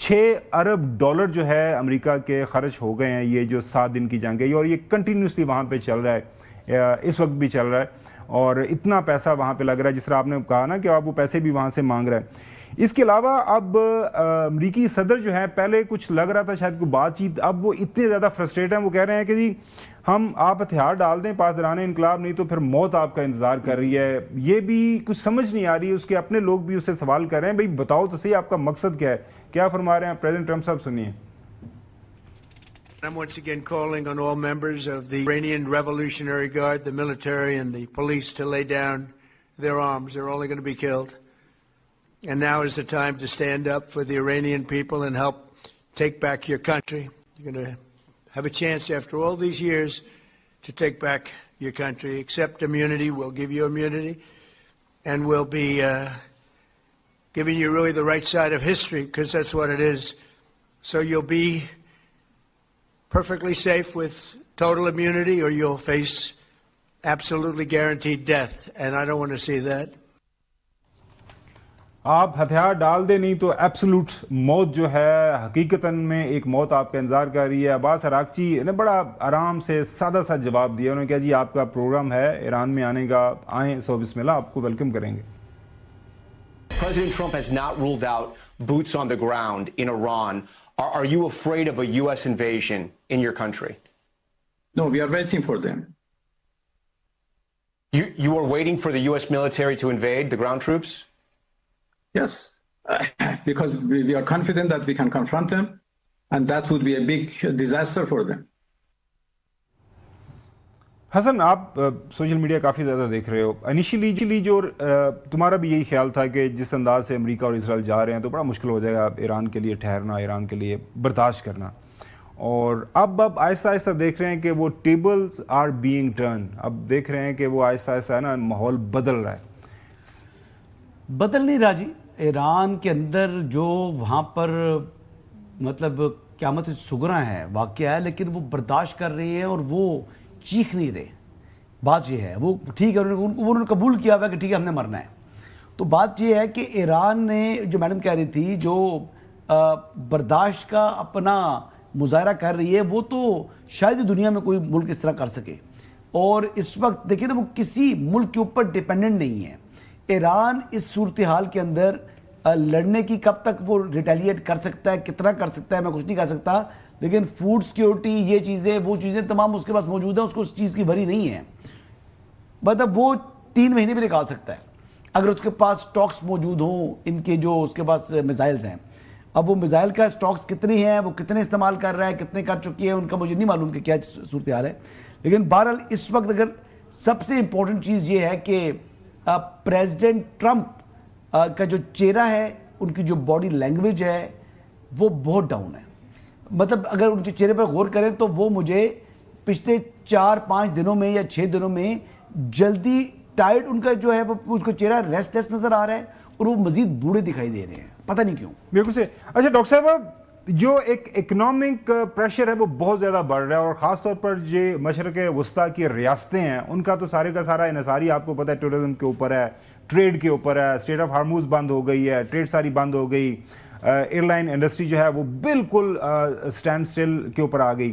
$6 ارب جو ہے امریکہ کے خرچ ہو گئے ہیں یہ جو 7 دن کی جنگ ہے، اور یہ کنٹینیوسلی وہاں پہ چل رہا ہے، اس وقت بھی چل رہا ہے، اور اتنا پیسہ وہاں پہ لگ رہا ہے جس طرح آپ نے کہا نا کہ آپ وہ پیسے بھی وہاں سے مانگ رہے ہیں۔ اس کے علاوہ اب امریکی صدر جو ہے، پہلے کچھ لگ رہا تھا شاید کوئی بات چیت، اب وہ اتنے زیادہ فرسٹریٹ ہیں، وہ کہہ رہے ہیں کہ جی آپ ہتھیار ڈال دیں پاسداران انقلاب، نہیں تو پھر موت آپ کا انتظار کر رہی ہے۔ یہ بھی کچھ سمجھ نہیں آ رہی، اس کے اپنے لوگ بھی اس سے سوال کر رہے ہیں، بھئی بتاؤ تو صحیح آپ کا مقصد کیا ہے، کیا فرما رہے ہیں پریزیڈنٹ ٹرمپ صاحب، سنیے۔ I'm once again calling on all members of the Iranian Revolutionary Guard, the military and the police, to lay down their arms. They're only going to be killed. And now is the time to stand up for the Iranian people and help take back your country. You're going to have a chance after all these years to take back your country. Accept immunity. We'll give you immunity. And we'll be giving you really the right side of history, because that's what it is. So you'll be perfectly safe with total immunity, or you'll face absolutely guaranteed death. And I don't want to see that. آپ ہتھیار ڈال دیں نہیں تو absolute موت جو ہے حقیقتاً میں ایک موت آپ کا انتظار کر رہی ہے۔ عباس عراقچی نے بڑا آرام سے سادہ سا جواب دیا، انہوں نے کہا جی آپ کا پروگرام ہے ایران میں آنے کا، آئیں، سو بسم اللہ، آپ کو ویلکم کریں گے۔ President Trump has not ruled out boots on the ground in Iran. Are you afraid of a U.S. invasion in your country? No, we are waiting for them. You are waiting for the U.S. military to invade the ground troops? Yes, because we are confident that we can confront them, and that would be a big disaster for them. حسن، آپ social media کافی زیادہ دیکھ رہے ہو، initially جو تمہارا بھی یہی خیال تھا کہ جس انداز سے امریکہ اور اسرائیل جا رہے ہیں تو بڑا مشکل ہو جائے گا ایران کے لیے ٹھہرنا، ایران کے لیے برداشت کرنا، اور اب آہستہ آہستہ دیکھ رہے ہیں کہ وہ ٹیبلز آر بینگ ٹرن، اب دیکھ رہے ہیں کہ وہ آہستہ آہستہ نا ماحول بدل رہا ہے۔ بدل نہیں رہا جی، ایران کے اندر جو وہاں پر مطلب قیامت صغریٰ ہے، واقعہ ہے، لیکن وہ برداشت کر رہی ہے اور وہ چیخ نہیں رہے۔ بات یہ ہے، وہ ٹھیک ہے، انہوں نے قبول کیا ہوا کہ ٹھیک ہے ہم نے مرنا ہے۔ تو بات یہ ہے کہ ایران نے، جو میڈم کہہ رہی تھی، جو برداشت کا اپنا مظاہرہ کر رہی ہے، وہ تو شاید ہی دنیا میں کوئی ملک اس طرح کر سکے، اور اس وقت دیکھیں نا وہ کسی ملک کے اوپر ڈیپینڈنٹ نہیں ہے۔ ایران اس صورتحال کے اندر لڑنے کی کب تک وہ ریٹیلیٹ کر سکتا ہے، کتنا کر سکتا ہے، میں کچھ نہیں کہہ سکتا، لیکن فوڈ سیکیورٹی، یہ چیزیں، وہ چیزیں تمام اس کے پاس موجود ہیں، اس کو اس چیز کی بھری نہیں ہے۔ مطلب وہ 3 مہینے بھی نکال سکتا ہے اگر اس کے پاس سٹاکس موجود ہوں، ان کے جو اس کے پاس میزائلز ہیں۔ اب وہ میزائل کا سٹاکس کتنی ہیں، وہ کتنے استعمال کر رہا ہے، کتنے کر چکی ہے، ان کا مجھے نہیں معلوم کہ کیا صورتحال ہے، لیکن بہرحال اس وقت اگر سب سے امپورٹنٹ چیز یہ ہے کہ پریزیڈنٹ ٹرمپ کا جو چہرہ ہے، ان کی جو باڈی لینگویج ہے، وہ بہت ڈاؤن ہے۔ مطلب اگر ان کے چہرے پر غور کریں تو وہ مجھے پچھلے 4-5 دنوں میں یا 6 دنوں میں جلدی ٹائرڈ، ان کا جو ہے وہ اس کا چہرہ ریسٹلیس نظر آ رہا ہے، اور وہ مزید بوڑھے دکھائی دے رہے ہیں، پتہ نہیں کیوں۔ بالکل سے۔ اچھا ڈاکٹر صاحب، جو ایک اکنامک پریشر ہے وہ بہت زیادہ بڑھ رہا ہے، اور خاص طور پر جو مشرق وسطیٰ کی ریاستیں ہیں ان کا تو سارے کا سارا انحصاری آپ کو پتہ ہے ٹورزم کے اوپر ہے، ٹریڈ کے اوپر ہے، اسٹریٹ آف ہارموز بند ہو گئی ہے، ٹریڈ ساری بند ہو گئی، ایئر لائن انڈسٹری جو ہے وہ بالکل سٹینڈ سٹل کے اوپر آ گئی۔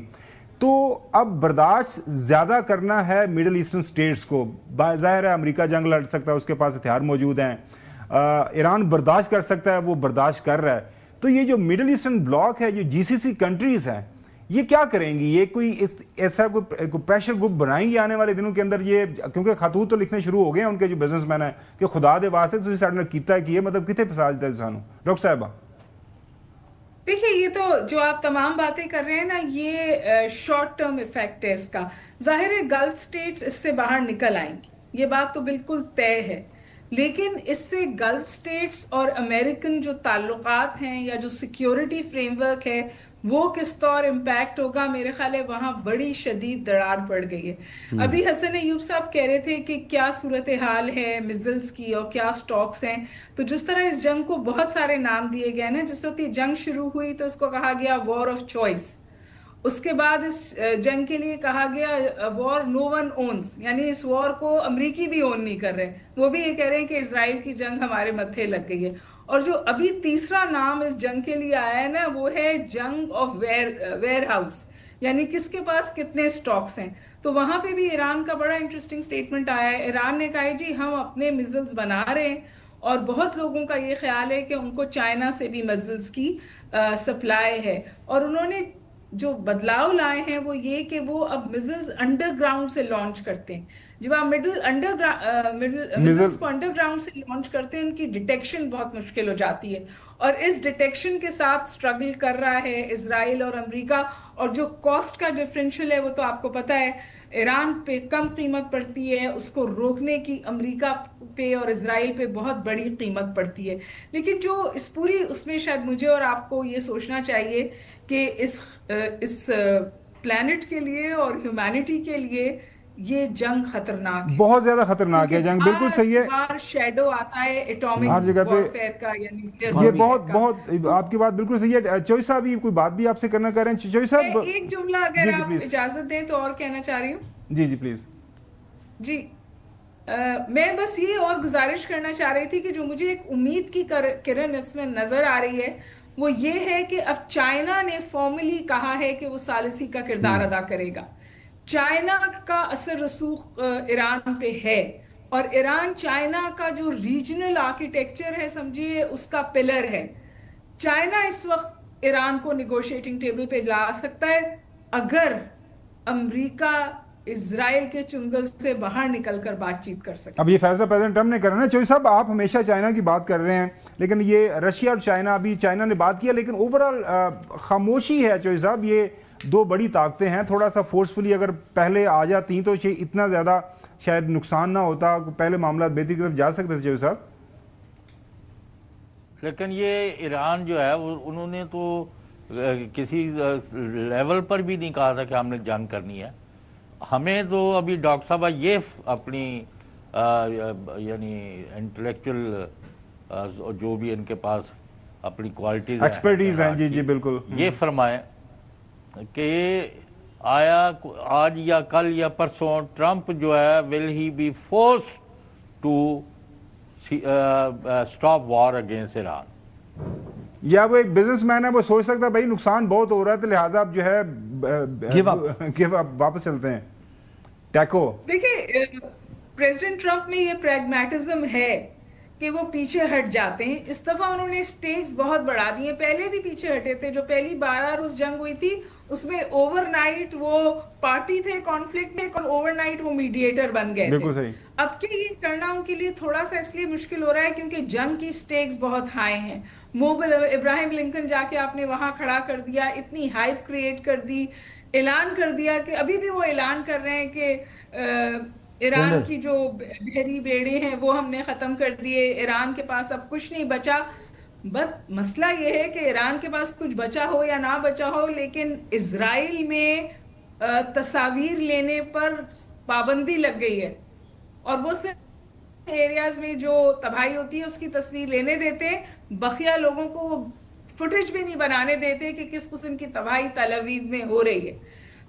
تو اب برداشت زیادہ کرنا ہے مڈل ایسٹرن سٹیٹس کو، ظاہر ہے امریکہ جنگ لڑ سکتا ہے، اس کے پاس ہتھیار موجود ہیں، ایران برداشت کر سکتا ہے، وہ برداشت کر رہا ہے، تو یہ جو مڈل ایسٹرن بلاک ہے، جو جی سی سی کنٹریز ہیں، یہ کیا کریں گی؟ یہ کوئی ایسا کوئی پریشر گروپ بنائیں گی آنے والے دنوں کے اندر؟ یہ کیونکہ خطوط تو لکھنے شروع ہو گئے ہیں ان کے جو بزنس مین ہیں کہ خدا دے واسطے تسی ساڈے نال کیتا ہے، کہ مطلب کتنے پھسا دیتا ہے سانو۔ ڈاکٹر صاحبہ دیکھیے، یہ تو جو آپ تمام باتیں کر رہے ہیں نا، یہ شارٹ ٹرم ایفیکٹ ہے اس کا۔ ظاہر ہے گلف سٹیٹس اس سے باہر نکل آئیں گی، یہ بات تو بالکل طے ہے، لیکن اس سے گلف سٹیٹس اور امریکن جو تعلقات ہیں یا جو سیکیورٹی فریم ورک ہے وہ کس طور امپیکٹ ہوگا، میرے خیال ہے وہاں بڑی شدید دراڑ پڑ گئی ہے۔ ابھی حسن ایوب صاحب کہہ رہے تھے کہ کیا صورتحال ہے میزلز کی اور کیا سٹاکس ہیں، تو جس طرح اس جنگ کو بہت سارے نام دیے گئے نا، جس وقت یہ جنگ شروع ہوئی تو اس کو کہا گیا وار آف چوائس، اس کے بعد اس جنگ کے لیے کہا گیا وار نو ون اونز، یعنی اس وار کو امریکی بھی اون نہیں کر رہے، وہ بھی یہ کہہ رہے ہیں کہ اسرائیل کی جنگ ہمارے متھے لگ گئی ہے، اور جو ابھی تیسرا نام اس جنگ کے لیے آیا ہے نا وہ ہے جنگ آف ویئر ہاؤس، یعنی کس کے پاس کتنے سٹاکس ہیں. تو وہاں پہ بھی ایران کا بڑا انٹرسٹنگ سٹیٹمنٹ آیا ہے. ایران نے کہا ہے جی ہم اپنے میزلز بنا رہے ہیں، اور بہت لوگوں کا یہ خیال ہے کہ ان کو چائنا سے بھی میزلز کی سپلائی ہے. اور انہوں نے جو بدلاؤ لائے ہیں وہ یہ کہ وہ اب میزلز انڈر گراؤنڈ سے لانچ کرتے ہیں. جب آپ میزلز کو انڈر گراؤنڈ سے لانچ کرتے ہیں ان کی ڈیٹیکشن بہت مشکل ہو جاتی ہے، اور اس ڈیٹیکشن کے ساتھ سٹرگل کر رہا ہے اسرائیل اور امریکہ. اور جو کاسٹ کا ڈفرینشیل ہے وہ تو آپ کو پتہ ہے، ایران پہ کم قیمت پڑتی ہے، اس کو روکنے کی امریکہ پہ اور اسرائیل پہ بہت بڑی قیمت پڑتی ہے. لیکن جو اس میں شاید مجھے اور آپ کو یہ سوچنا چاہیے کہ اس پلانٹ کے لیے اور ہیومینٹی کے لیے یہ جنگ خطرناک ہے، بہت زیادہ خطرناک ہے جنگ. بالکل صحیح ہے. ہر شیڈو آتا ہے ایٹامک ہر جگہ پہ وارفیئر کا، یعنی یہ بہت آپ کی بات بالکل صحیح ہے. چوئی صاحب یہ کوئی بات بھی آپ سے کرنا کر رہے ہیں؟ چوئی صاحب ایک جملہ اگر آپ اجازت دیں تو اور کہنا چاہ رہی ہوں. جی جی پلیز. جی میں بس یہ اور گزارش کرنا چاہ رہی تھی کہ جو مجھے ایک امید کی کرن اس میں نظر آ رہی ہے وہ یہ ہے کہ اب چائنا نے فارملی کہا ہے کہ وہ ثالثی کا کردار ادا کرے گا. چائنا کا اثر رسوخ ایران پہ ہے، اور ایران چائنا کا جو ریجنل آرکیٹیکچر ہے سمجھیے اس کا پلر ہے. چائنا اس وقت ایران کو نیگوشیٹنگ ٹیبل پہ لا سکتا ہے اگر امریکہ اسرائیل کے چنگل سے باہر نکل کر بات چیت کر سکے. اب یہ فیصلہ پریزیڈنٹ ٹرمپ نے کرنا ہے. چوئی صاحب آپ ہمیشہ چائنا کی بات کر رہے ہیں، لیکن یہ رشیا اور چائنا، ابھی چائنا نے بات کیا لیکن اوورال خاموشی ہے. چوئی صاحب یہ دو بڑی طاقتیں ہیں، تھوڑا سا فورسفلی اگر پہلے آ جاتی تو اتنا زیادہ شاید نقصان نہ ہوتا، پہلے معاملات بہتری کی طرف جا سکتے تھے. چوئی صاحب لیکن یہ ایران جو ہے انہوں نے تو کسی لیول پر بھی نہیں کہا تھا کہ ہم نے جنگ کرنی ہے. ہمیں تو ابھی ڈاکٹر صاحب یہ اپنی یعنی انٹلیکچوئل جو بھی ان کے پاس اپنی کوالٹیز ایکسپرٹیز ہیں، جی جی بالکل، یہ فرمائیں کہ آیا آج یا کل یا پرسوں ٹرمپ جو ہے will he be forced to stop war against Iran, یا وہ ایک بزنس مین ہے وہ سوچ سکتا ہے بھائی نقصان بہت ہو رہا ہے تو لہٰذا اب جو ہے گیو اپ واپس چلتے ہیں ٹیکو. دیکھیں پریزیڈنٹ ٹرمپ میں یہ پریگمیٹزم ہے کہ وہ پیچھے ہٹ جاتے ہیں. اس دفعہ انہوں نے سٹیکس بہت بڑھا دی ہیں، پہلے بھی پیچھے ہٹے تھے. جو پہلی بار روز جنگ ہوئی تھی اس میں اوور نائٹ وہ پارٹی تھے کانفلکٹ میں، اور اوور نائٹ وہ میڈیٹر بن گئے تھے. اب کہ یہ کرنا ان کے لیے تھوڑا سا اس لیے مشکل ہو رہا ہے کیونکہ جنگ کی سٹیکس بہت ہائی ہیں. موبل ابراہیم لنکن جا کے آپ نے وہاں کھڑا کر دیا، اتنی ہائپ کریٹ کر دی، اعلان کر دیا کہ ابھی بھی وہ اعلان کر رہے ہیں کہ ایران کی جو بحری بیڑے ہیں وہ ہم نے ختم کر دیے، ایران کے پاس اب کچھ نہیں بچا. بس مسئلہ یہ ہے کہ ایران کے پاس کچھ بچا ہو یا نہ بچا ہو، لیکن اسرائیل میں تصاویر لینے پر پابندی لگ گئی ہے، اور وہ صرف ایریاز میں جو تباہی ہوتی ہے اس کی تصویر لینے دیتے، بقیہ لوگوں کو وہ فوٹیج بھی نہیں بنانے دیتے کہ کس قسم کی تباہی تل اویو میں ہو رہی ہے.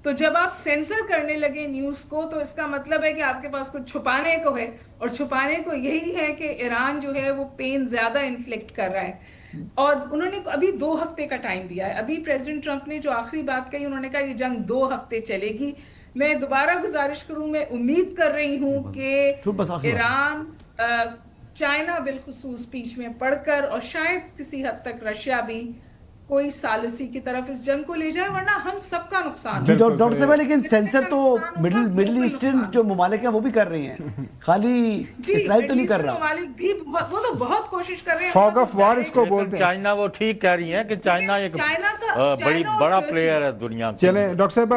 تو جب آپ سینسر کرنے لگے نیوز کو تو اس کا مطلب ہے کہ آپ کے پاس کچھ چھپانے کو ہے، اور چھپانے کو یہی ہے کہ ایران جو ہے وہ پین زیادہ انفلیکٹ کر رہا ہے. اور انہوں نے ابھی 2 ہفتے کا ٹائم دیا ہے. ابھی پریزیڈنٹ ٹرمپ نے جو آخری بات کہی انہوں نے کہا یہ جنگ 2 ہفتے چلے گی. میں دوبارہ گزارش کروں، میں امید کر رہی ہوں کہ ایران چائنا بالخصوص بیچ میں پڑھ کر اور شاید کسی حد تک رشیا بھی کوئی ثالثی کی طرف اس جنگ کو لے جائے، ورنہ ہم سب کا نقصان. جی ڈاکٹر صاحب، لیکن سینسر تو مڈل ایسٹرن جو ممالک ہیں وہ بھی کر رہے ہیں، خالی اسرائیل تو نہیں کر رہا. ممالک بھی وہ تو بہت کوشش کر رہے ہیں. فاگ آف وار اس کو بولتے ہیں. چائنا وہ ٹھیک کہہ رہی ہیں کہ چائنا ایک بڑا پلیئر ہے دنیا. چلیں ڈاکٹر صاحب